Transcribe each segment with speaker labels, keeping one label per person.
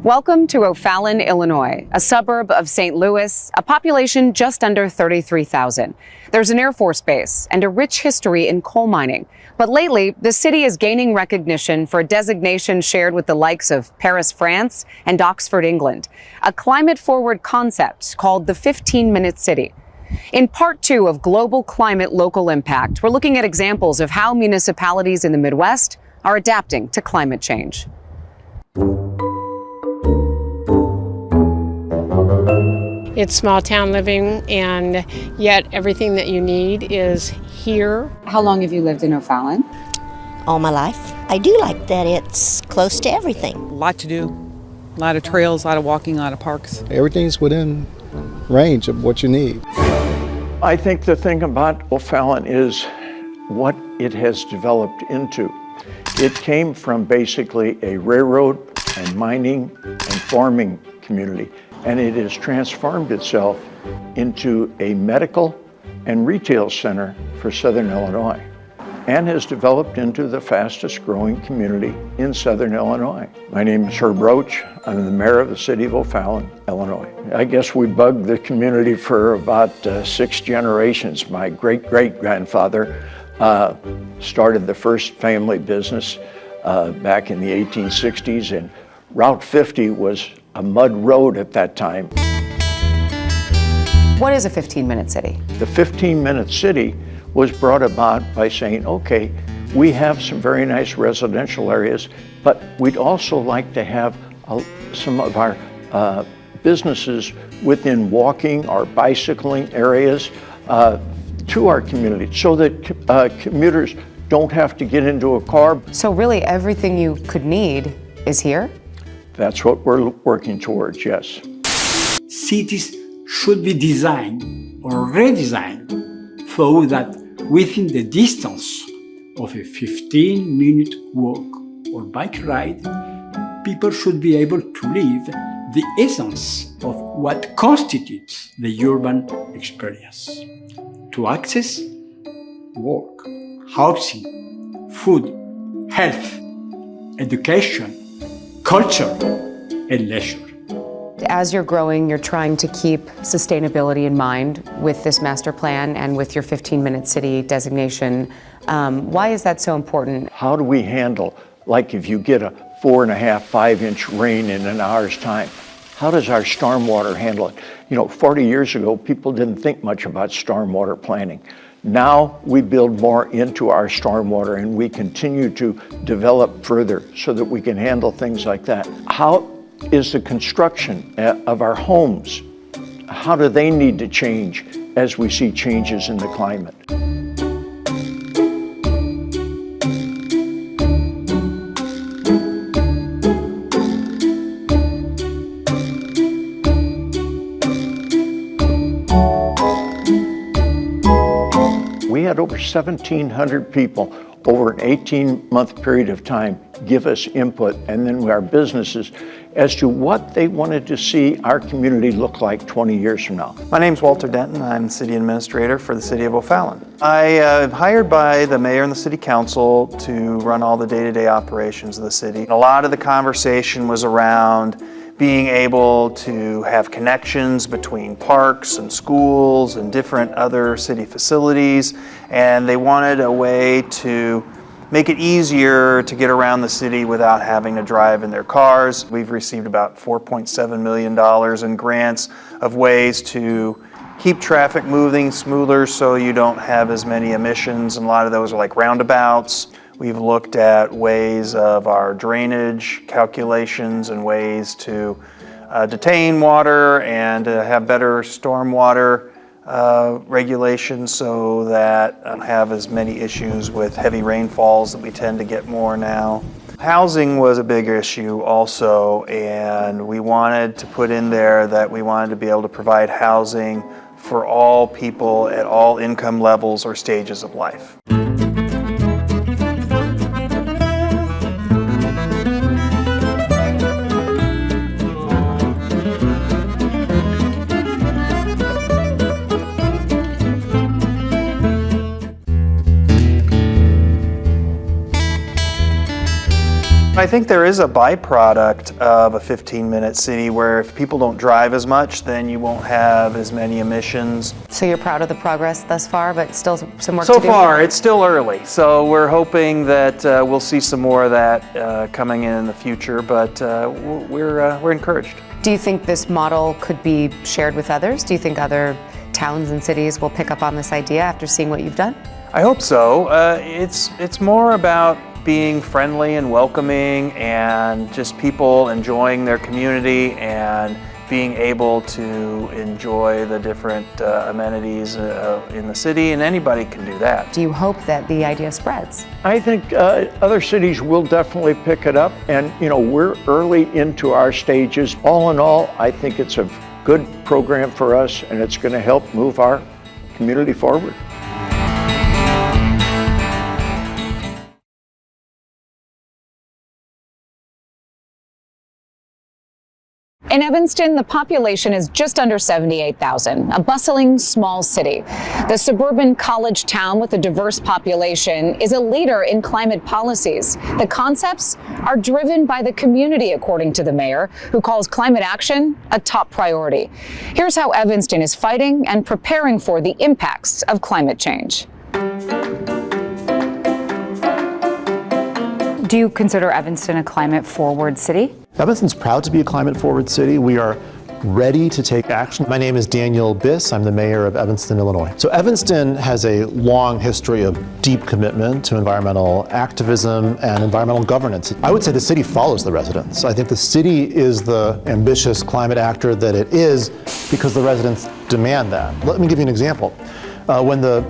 Speaker 1: Welcome to O'Fallon, Illinois, a suburb of St. Louis, a population just under 33,000. There's an Air Force base and a rich history in coal mining. But lately, the city is gaining recognition for a designation shared with the likes of Paris, France, and Oxford, England, a climate-forward concept called the 15-minute city. In part 2 of Global Climate Local Impact, we're looking at examples of how municipalities in the Midwest are adapting to climate change.
Speaker 2: It's small town living, and yet everything that you need is here.
Speaker 1: How long have you lived in O'Fallon?
Speaker 3: All my life. I do like that it's close to everything.
Speaker 4: A lot to do, a lot of trails, a lot of walking, a lot of parks.
Speaker 5: Everything's within range of what you need.
Speaker 6: I think the thing about O'Fallon is what it has developed into. It came from basically a railroad and mining and farming community, and it has transformed itself into a medical and retail center for Southern Illinois, and has developed into the fastest growing community in Southern Illinois. My name is Herb Roach. I'm the mayor of the city of O'Fallon, Illinois. I guess we bugged the community for about 6 generations. My great-great-grandfather started the first family business back in the 1860s, and Route 50 was a mud road at that time.
Speaker 1: What is a 15-minute city?
Speaker 6: The 15-minute city was brought about by saying, okay, we have some very nice residential areas, but we'd also like to have some of our businesses within walking or bicycling areas to our community, so that commuters don't have to get into a car.
Speaker 1: So really everything you could need is here?
Speaker 6: That's what we're working towards, yes.
Speaker 7: Cities should be designed or redesigned so that within the distance of a 15-minute walk or bike ride, people should be able to live the essence of what constitutes the urban experience. To access work, housing, food, health, education, culture, and leisure.
Speaker 1: As you're growing, you're trying to keep sustainability in mind with this master plan and with your 15-minute city designation. Why is that so important?
Speaker 6: How do we handle, like if you get a 4.5, 5-inch rain in an hour's time, how does our stormwater handle it? You know, 40 years ago, people didn't think much about stormwater planning. Now we build more into our stormwater, and we continue to develop further so that we can handle things like that. How is the construction of our homes? How do they need to change as we see changes in the climate? We had over 1,700 people over an 18-month period of time give us input, and then our businesses, as to what they wanted to see our community look like 20 years from now.
Speaker 8: My name's Walter Denton. I'm City Administrator for the City of O'Fallon. I am hired by the Mayor and the City Council to run all the day-to-day operations of the city. A lot of the conversation was around being able to have connections between parks and schools and different other city facilities, and they wanted a way to make it easier to get around the city without having to drive in their cars. We've received about $4.7 million in grants of ways to keep traffic moving smoother so you don't have as many emissions, and a lot of those are like roundabouts. We've looked at ways of our drainage calculations and ways to detain water and to have better stormwater regulations so that don't have as many issues with heavy rainfalls that we tend to get more now. Housing was a big issue also, and we wanted to put in there that we wanted to be able to provide housing for all people at all income levels or stages of life. I think there is a byproduct of a 15-minute city where if people don't drive as much, then you won't have as many emissions.
Speaker 1: So you're proud of the progress thus far, but still some work
Speaker 8: So
Speaker 1: to do?
Speaker 8: So far, it's still early. So we're hoping that we'll see some more of that coming in the future, but we're encouraged.
Speaker 1: Do you think this model could be shared with others? Do you think other towns and cities will pick up on this idea after seeing what you've done?
Speaker 8: I hope so. It's more about being friendly and welcoming and just people enjoying their community and being able to enjoy the different amenities in the city, and anybody can do that.
Speaker 1: Do you hope that the idea spreads?
Speaker 6: I think other cities will definitely pick it up, and we're early into our stages. All in all, I think it's a good program for us, and it's going to help move our community forward.
Speaker 1: In Evanston, the population is just under 78,000, a bustling small city. The suburban college town with a diverse population is a leader in climate policies. The concepts are driven by the community, according to the mayor, who calls climate action a top priority. Here's how Evanston is fighting and preparing for the impacts of climate change. Do you consider Evanston a climate-forward city?
Speaker 9: Evanston's proud to be a climate-forward city. We are ready to take action. My name is Daniel Biss. I'm the mayor of Evanston, Illinois. So Evanston has a long history of deep commitment to environmental activism and environmental governance. I would say the city follows the residents. I think the city is the ambitious climate actor that it is because the residents demand that. Let me give you an example. When the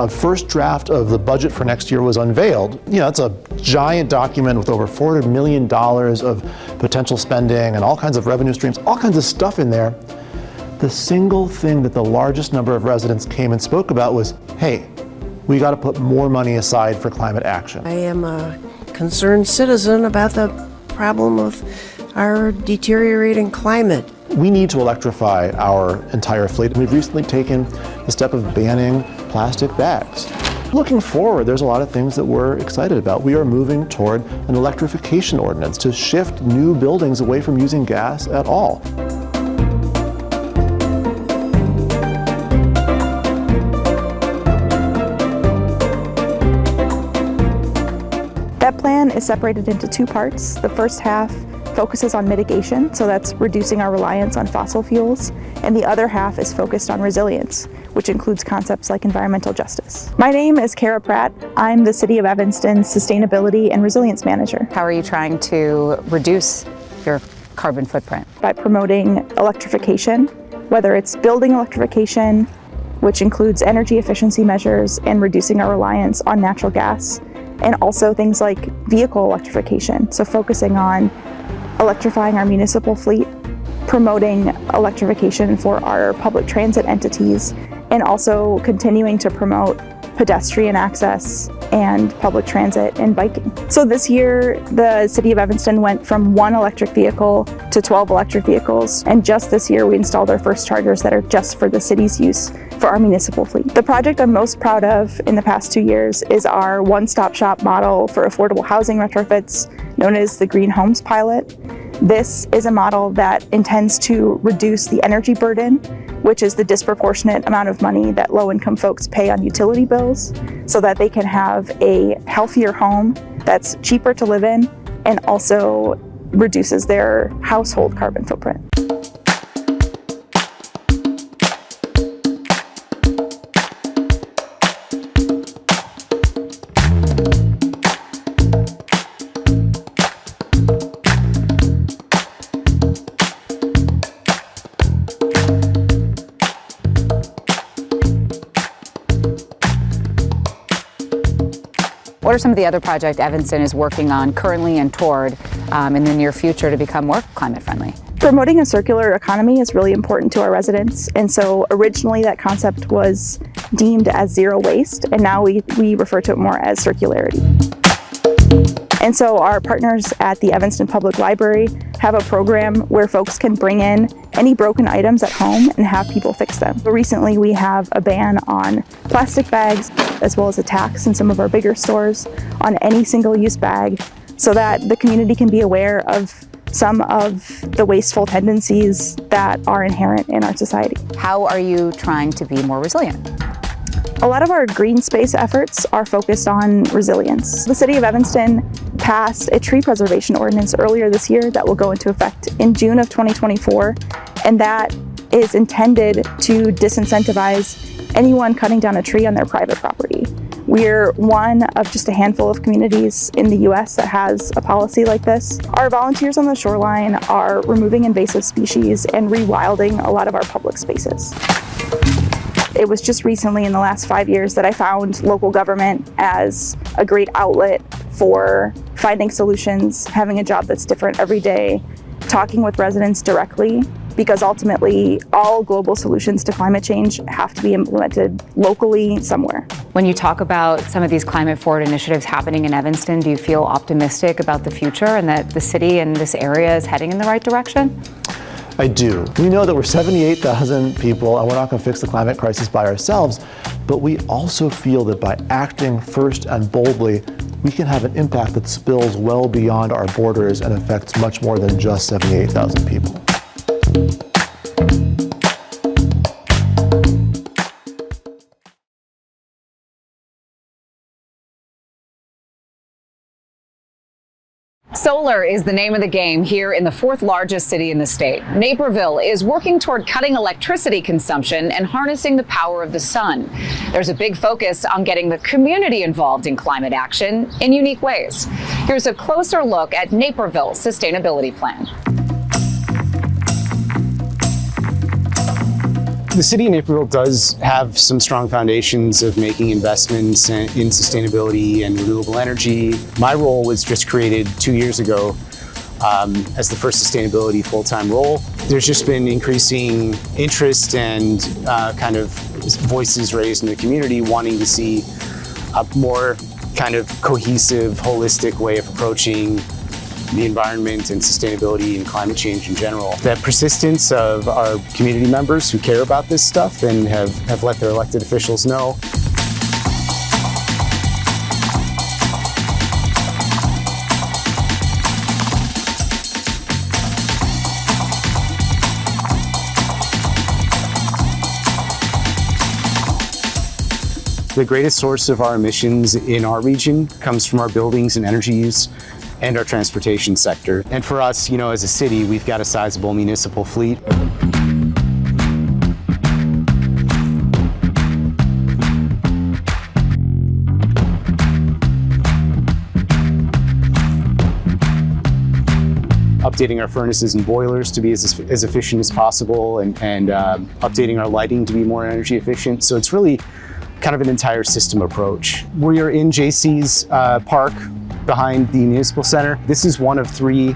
Speaker 9: first draft of the budget for next year was unveiled, it's a giant document with over $400 million of potential spending and all kinds of revenue streams, all kinds of stuff in there. The single thing that the largest number of residents came and spoke about was, hey, we got to put more money aside for climate action.
Speaker 10: I am a concerned citizen about the problem of our deteriorating climate.
Speaker 9: We need to electrify our entire fleet. We've recently taken the step of banning plastic bags. Looking forward, there's a lot of things that we're excited about. We are moving toward an electrification ordinance to shift new buildings away from using gas at all.
Speaker 11: That plan is separated into two parts. The first half focuses on mitigation, so that's reducing our reliance on fossil fuels, and the other half is focused on resilience, which includes concepts like environmental justice. My name is Kara Pratt. I'm the City of Evanston's Sustainability and Resilience Manager.
Speaker 1: How are you trying to reduce your carbon footprint?
Speaker 11: By promoting electrification, whether it's building electrification, which includes energy efficiency measures and reducing our reliance on natural gas, and also things like vehicle electrification, so focusing on electrifying our municipal fleet, promoting electrification for our public transit entities, and also continuing to promote pedestrian access and public transit and biking. So this year, the City of Evanston went from 1 electric vehicle to 12 electric vehicles, and just this year we installed our first chargers that are just for the city's use for our municipal fleet. The project I'm most proud of in the past 2 years is our one-stop shop model for affordable housing retrofits, known as the Green Homes Pilot. This is a model that intends to reduce the energy burden, which is the disproportionate amount of money that low-income folks pay on utility bills, so that they can have a healthier home that's cheaper to live in and also reduces their household carbon footprint.
Speaker 1: What are some of the other projects Evanston is working on currently and toward in the near future to become more climate friendly?
Speaker 11: Promoting a circular economy is really important to our residents, and so originally that concept was deemed as zero waste, and now we refer to it more as circularity. And so our partners at the Evanston Public Library have a program where folks can bring in any broken items at home and have people fix them. Recently we have a ban on plastic bags, as well as a tax in some of our bigger stores on any single-use bag so that the community can be aware of some of the wasteful tendencies that are inherent in our society.
Speaker 1: How are you trying to be more resilient?
Speaker 11: A lot of our green space efforts are focused on resilience. The city of Evanston passed a tree preservation ordinance earlier this year that will go into effect in June of 2024, and that is intended to disincentivize anyone cutting down a tree on their private property. We're one of just a handful of communities in the US that has a policy like this. Our volunteers on the shoreline are removing invasive species and rewilding a lot of our public spaces. It was just recently in the last 5 years that I found local government as a great outlet for finding solutions, having a job that's different every day, talking with residents directly, because ultimately all global solutions to climate change have to be implemented locally somewhere.
Speaker 1: When you talk about some of these climate forward initiatives happening in Evanston, do you feel optimistic about the future and that the city and this area is heading in the right direction?
Speaker 9: I do. We know that we're 78,000 people and we're not going to fix the climate crisis by ourselves, but we also feel that by acting first and boldly, we can have an impact that spills well beyond our borders and affects much more than just 78,000 people.
Speaker 1: Solar is the name of the game here in the fourth largest city in the state. Naperville is working toward cutting electricity consumption and harnessing the power of the sun. There's a big focus on getting the community involved in climate action in unique ways. Here's a closer look at Naperville's sustainability plan.
Speaker 12: The city of Naperville does have some strong foundations of making investments in sustainability and renewable energy. My role was just created 2 years ago as the first sustainability full-time role. There's just been increasing interest and kind of voices raised in the community wanting to see a more kind of cohesive, holistic way of approaching the environment and sustainability and climate change in general. The persistence of our community members who care about this stuff and have let their elected officials know. The greatest source of our emissions in our region comes from our buildings and energy use and our transportation sector. And for us, you know, as a city, we've got a sizable municipal fleet. Updating our furnaces and boilers to be as efficient as possible and updating our lighting to be more energy efficient. So it's really kind of an entire system approach. We are in JC's park behind the municipal center. This is one of 3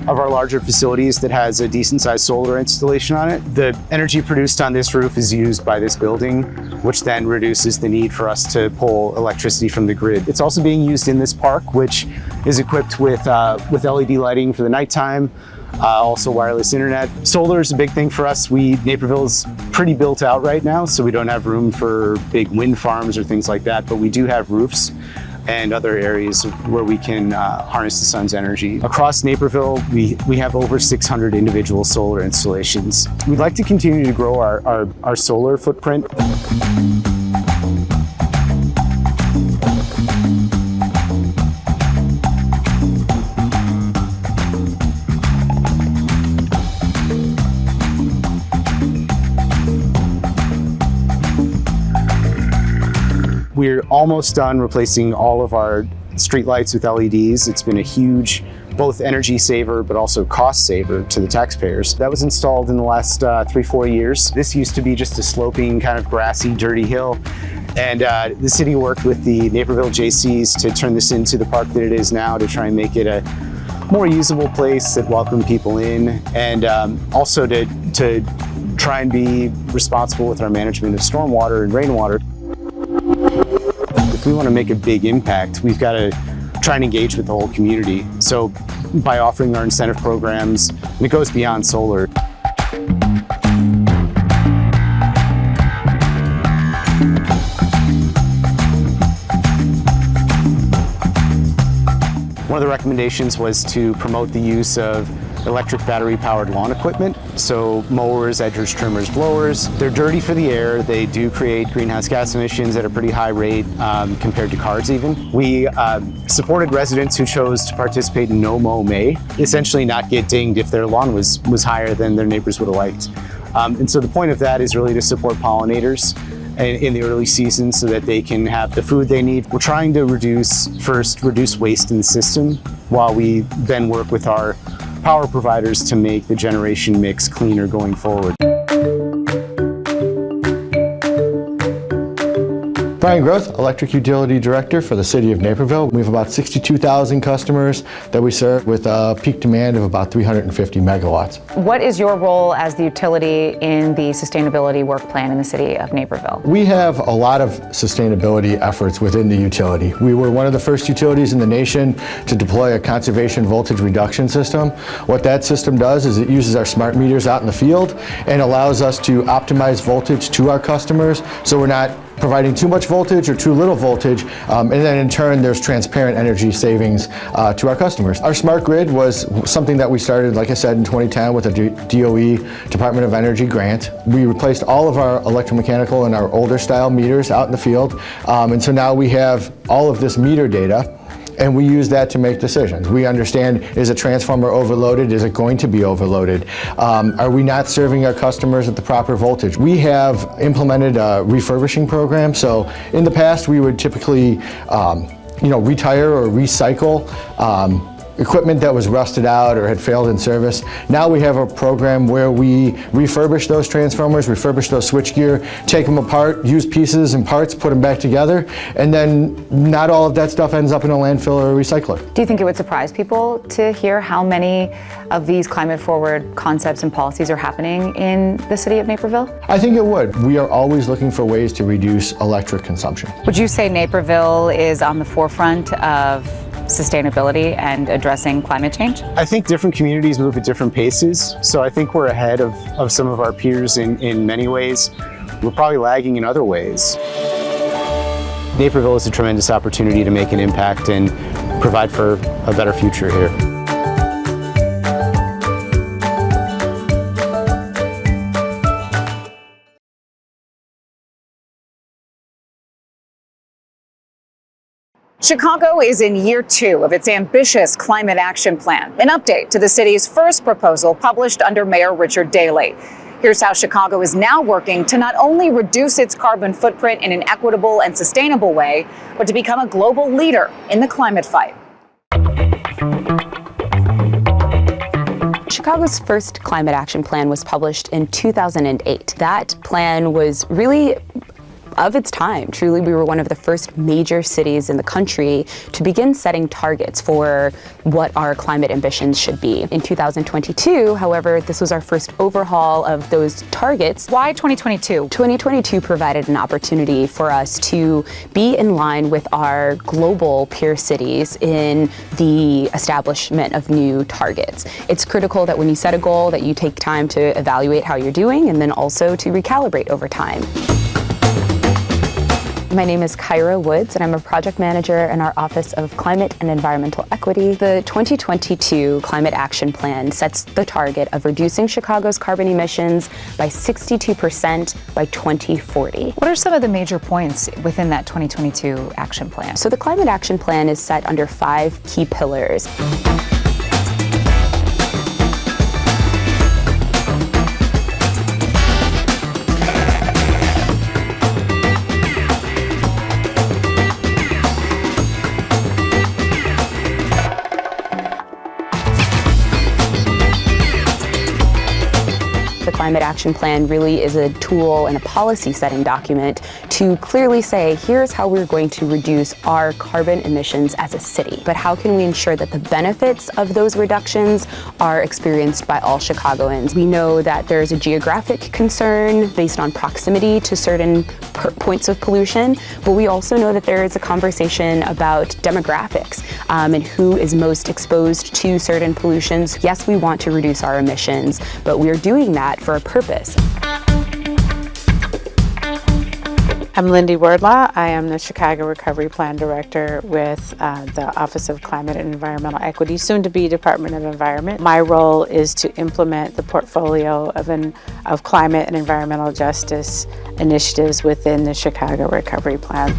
Speaker 12: of our larger facilities that has a decent sized solar installation on it. The energy produced on this roof is used by this building, which then reduces the need for us to pull electricity from the grid. It's also being used in this park, which is equipped with LED lighting for the nighttime, also wireless internet. Solar is a big thing for us. Naperville is pretty built out right now, so we don't have room for big wind farms or things like that, but we do have roofs and other areas where we can harness the sun's energy. Across Naperville, we have over 600 individual solar installations. We'd like to continue to grow our solar footprint. We're almost done replacing all of our streetlights with LEDs. It's been a huge, both energy saver, but also cost saver to the taxpayers. That was installed in the last 3-4 years. This used to be just a sloping, kind of grassy, dirty hill. And the city worked with the Naperville JCs to turn this into the park that it is now, to try and make it a more usable place that welcomed people in, and also to try and be responsible with our management of stormwater and rainwater. If we want to make a big impact, we've got to try and engage with the whole community. So by offering our incentive programs, and it goes beyond solar. One of the recommendations was to promote the use of electric battery-powered lawn equipment, so mowers, edgers, trimmers, blowers. They're dirty for the air. They do create greenhouse gas emissions at a pretty high rate compared to cars even. We supported residents who chose to participate in No Mow May, essentially not get dinged if their lawn was higher than their neighbors would have liked. And so the point of that is really to support pollinators in the early season so that they can have the food they need. We're trying to reduce waste in the system while we then work with our power providers to make the generation mix cleaner going forward.
Speaker 5: Brian Groth, Electric Utility Director for the City of Naperville. We have about 62,000 customers that we serve with a peak demand of about 350 megawatts.
Speaker 1: What is your role as the utility in the sustainability work plan in the City of Naperville?
Speaker 5: We have a lot of sustainability efforts within the utility. We were one of the first utilities in the nation to deploy a conservation voltage reduction system. What that system does is it uses our smart meters out in the field and allows us to optimize voltage to our customers so we're not providing too much voltage or too little voltage, and then in turn there's transparent energy savings to our customers. Our smart grid was something that we started, like I said, in 2010 with a DOE, Department of Energy grant. We replaced all of our electromechanical and our older style meters out in the field, and so now we have all of this meter data, and we use that to make decisions. We understand, is a transformer overloaded? Is it going to be overloaded? Are we not serving our customers at the proper voltage? We have implemented a refurbishing program. So in the past, we would typically retire or recycle equipment that was rusted out or had failed in service. Now we have a program where we refurbish those transformers, refurbish those switchgear, take them apart, use pieces and parts, put them back together, and then not all of that stuff ends up in a landfill or a recycler.
Speaker 1: Do you think it would surprise people to hear how many of these climate-forward concepts and policies are happening in the City of Naperville?
Speaker 5: I think it would. We are always looking for ways to reduce electric consumption.
Speaker 1: Would you say Naperville is on the forefront of sustainability and addressing climate change?
Speaker 12: I think different communities move at different paces, so I think we're ahead of some of our peers in many ways. We're probably lagging in other ways. Naperville is a tremendous opportunity to make an impact and provide for a better future here.
Speaker 1: Chicago is in year 2 of its ambitious climate action plan, an update to the city's first proposal published under Mayor Richard Daley. Here's how Chicago is now working to not only reduce its carbon footprint in an equitable and sustainable way, but to become a global leader in the climate fight. Chicago's first climate action plan was published in 2008. That plan was really of its time. Truly, we were one of the first major cities in the country to begin setting targets for what our climate ambitions should be. In 2022, however, this was our first overhaul of those targets. Why 2022? 2022 provided an opportunity for us to be in line with our global peer cities in the establishment of new targets. It's critical that when you set a goal that you take time to evaluate how you're doing and then also to recalibrate over time. My name is Kyra Woods, and I'm a project manager in our Office of Climate and Environmental Equity. The 2022 Climate Action Plan sets the target of reducing Chicago's carbon emissions by 62% by 2040.
Speaker 13: What are some of the major points within that 2022 action plan?
Speaker 1: So the Climate Action Plan is set under 5 key pillars. The Climate Action Plan really is a tool and a policy setting document to clearly say, here's how we're going to reduce our carbon emissions as a city. But how can we ensure that the benefits of those reductions are experienced by all Chicagoans? We know that there's a geographic concern based on proximity to certain points of pollution, but we also know that there is a conversation about demographics and who is most exposed to certain pollutions. Yes, we want to reduce our emissions, but we're doing that for a purpose.
Speaker 2: I'm Lindy Wardlaw. I am the Chicago Recovery Plan Director with the Office of Climate and Environmental Equity, soon to be Department of Environment. My role is to implement the portfolio of climate and environmental justice initiatives within the Chicago Recovery Plan.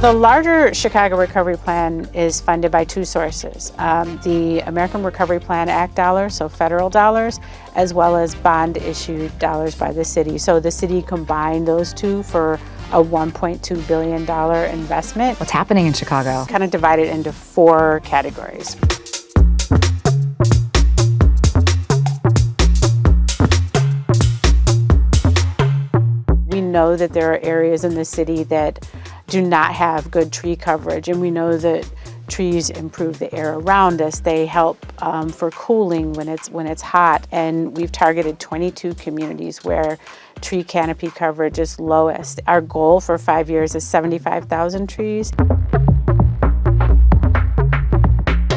Speaker 2: The larger Chicago Recovery Plan is funded by two sources. The American Recovery Plan Act dollars, so federal dollars, as well as bond issued dollars by the city. So the city combined those two for a $1.2 billion investment.
Speaker 13: What's happening in Chicago?
Speaker 2: Kind of divided into four categories. We know that there are areas in the city that do not have good tree coverage, and we know that trees improve the air around us. They help for cooling when it's hot, and we've targeted 22 communities where tree canopy coverage is lowest. Our goal for 5 years is 75,000 trees.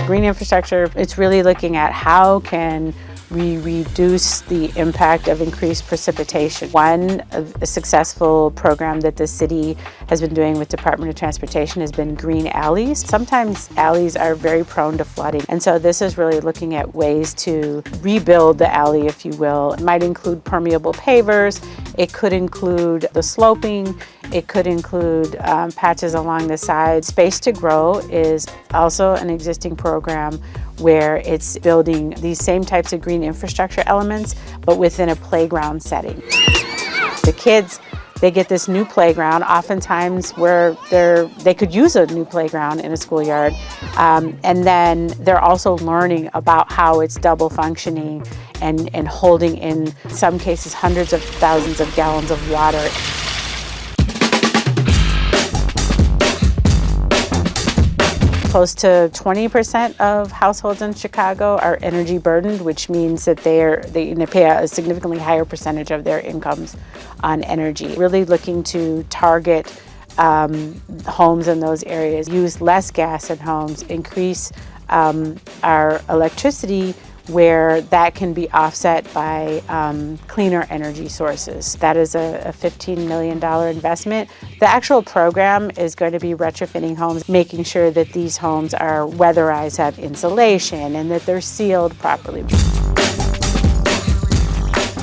Speaker 2: Green infrastructure, it's really looking at how can we reduce the impact of increased precipitation. A successful program that the city has been doing with Department of Transportation has been green alleys. Sometimes alleys are very prone to flooding, and so this is really looking at ways to rebuild the alley, if you will. It might include permeable pavers, it could include the sloping, it could include patches along the sides. Space to Grow is also an existing program where it's building these same types of green infrastructure elements, but within a playground setting. The kids, they get this new playground, oftentimes where they could use a new playground in a schoolyard, and then they're also learning about how it's double functioning and holding, in some cases, hundreds of thousands of gallons of water. Close to 20% of households in Chicago are energy burdened, which means that they pay a significantly higher percentage of their incomes on energy. Really looking to target homes in those areas, use less gas in homes, increase our electricity where that can be offset by cleaner energy sources. That is a $15 million investment. The actual program is going to be retrofitting homes, making sure that these homes are weatherized, have insulation, and that they're sealed properly.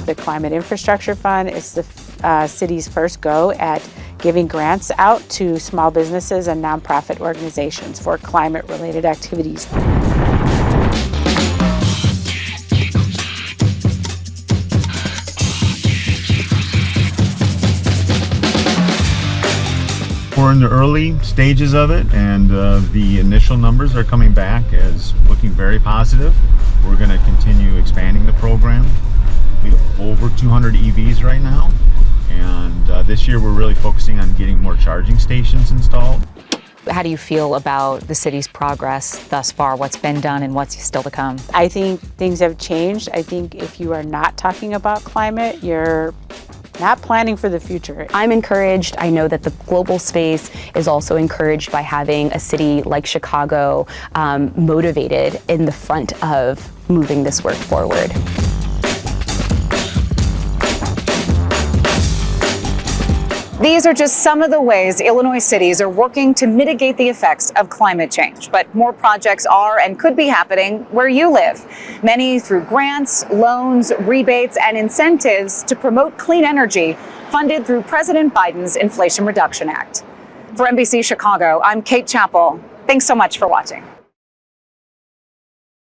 Speaker 2: The Climate Infrastructure Fund is the city's first go at giving grants out to small businesses and nonprofit organizations for climate-related activities.
Speaker 14: We're in the early stages of it, and the initial numbers are coming back as looking very positive. We're going to continue expanding the program. We have over 200 EVs right now, and this year we're really focusing on getting more charging stations installed.
Speaker 13: How do you feel about the city's progress thus far? What's been done and what's still to come?
Speaker 2: I think things have changed. I think if you are not talking about climate, you're not planning for the future.
Speaker 11: I'm encouraged. I know that the global space is also encouraged by having a city like Chicago motivated in the front of moving this work forward.
Speaker 1: These are just some of the ways Illinois cities are working to mitigate the effects of climate change. But more projects are and could be happening where you live. Many through grants, loans, rebates, and incentives to promote clean energy funded through President Biden's Inflation Reduction Act. For NBC Chicago, I'm Kate Chappell. Thanks so much for watching.